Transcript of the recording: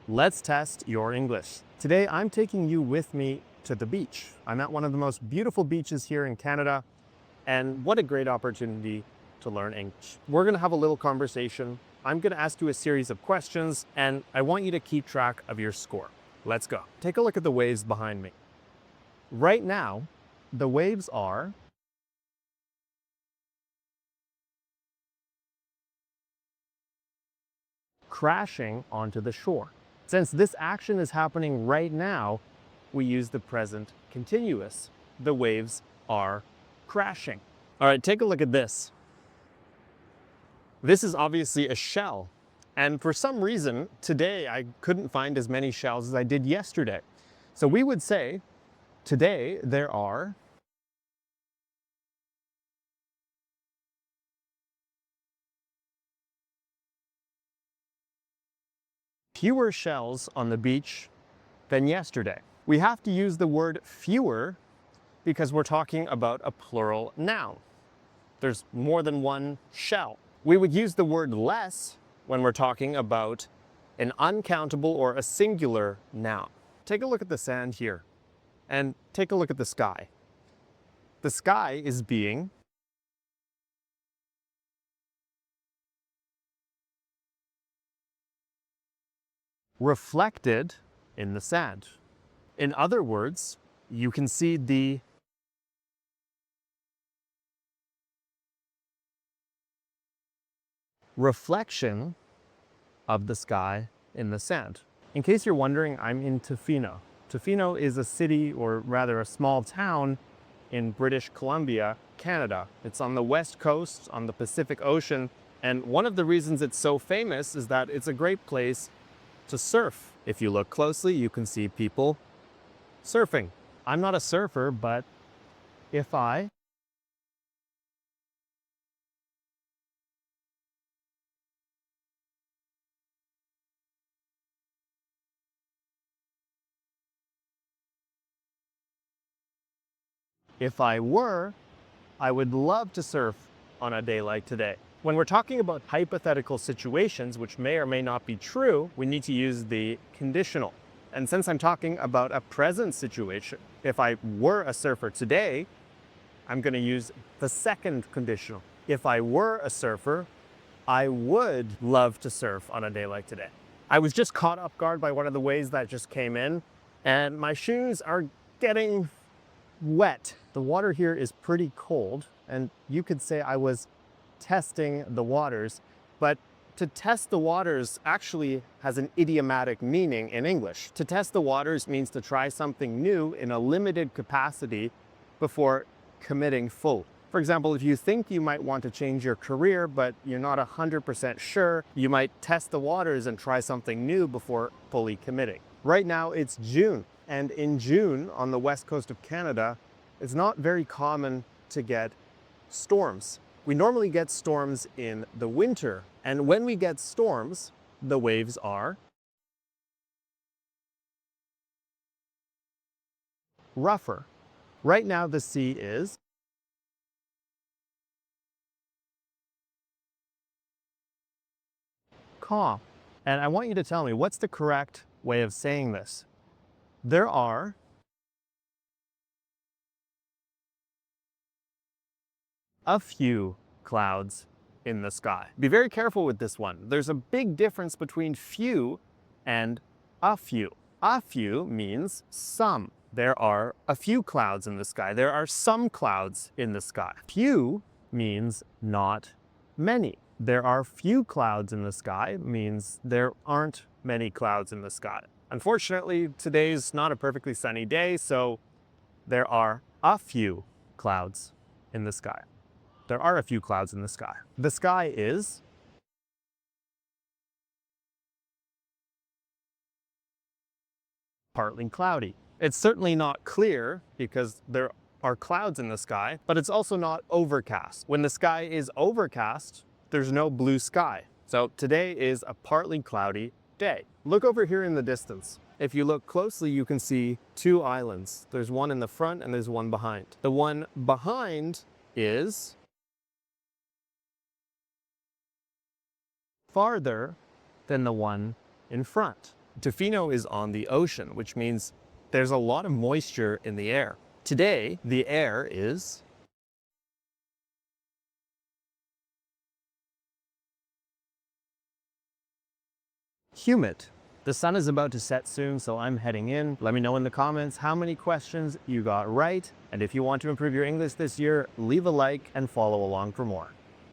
Let's test your English. Today, I'm taking you with me to the beach. I'm at one of the most beautiful beaches here in Canada, and what a great opportunity to learn English. We're gonna have a little conversation. I'm gonna ask you a series of questions, and I want you to keep track of your score. Let's go. Take a look at the waves behind me. Right now, the waves are crashing onto the shore. Since this action is happening right now, we use the present continuous. The waves are crashing. All right, take a look at this. This is obviously a shell. And for some reason, today I couldn't find as many shells as I did yesterday. So we would say, today there are fewer shells on the beach than yesterday. We have to use the word fewer because we're talking about a plural noun. There's more than one shell. We would use the word less when we're talking about an uncountable or a singular noun. Take a look at the sand here and take a look at the sky. The sky is being reflected in the sand. In other words, you can see the reflection of the sky in the sand. In case you're wondering, I'm in Tofino. Tofino is a city, or rather a small town in British Columbia, Canada. It's on the west coast, on the Pacific Ocean, and one of the reasons it's so famous is that it's a great place to surf. If you look closely, you can see people surfing. I'm not a surfer, but if I were, I would love to surf on a day like today. When we're talking about hypothetical situations, which may or may not be true, we need to use the conditional. And since I'm talking about a present situation, if I were a surfer today, I'm going to use the second conditional. If I were a surfer, I would love to surf on a day like today. I was just caught off guard by one of the waves that just came in, and my shoes are getting wet. The water here is pretty cold, and you could say I was testing the waters, but to test the waters actually has an idiomatic meaning in English. To test the waters means to try something new in a limited capacity before committing full. For example, if you think you might want to change your career, but you're not 100% sure, you might test the waters and try something new before fully committing. Right now it's June, and in June on the west coast of Canada, it's not very common to get storms. We normally get storms in the winter, and when we get storms, the waves are rougher. Right now the sea is calm. And I want you to tell me, what's the correct way of saying this? There are a few clouds in the sky. Be very careful with this one. There's a big difference between few and a few. A few means some. There are a few clouds in the sky. There are some clouds in the sky. Few means not many. There are few clouds in the sky means there aren't many clouds in the sky. Unfortunately, today's not a perfectly sunny day, so there are a few clouds in the sky. There are a few clouds in the sky. The sky is partly cloudy. It's certainly not clear because there are clouds in the sky, but it's also not overcast. When the sky is overcast, there's no blue sky. So today is a partly cloudy day. Look over here in the distance. If you look closely, you can see two islands. There's one in the front and there's one behind. The one behind is farther than the one in front. Tofino is on the ocean, which means there's a lot of moisture in the air. Today, the air is humid. The sun is about to set soon, so I'm heading in. Let me know in the comments how many questions you got right. And if you want to improve your English this year, leave a like and follow along for more.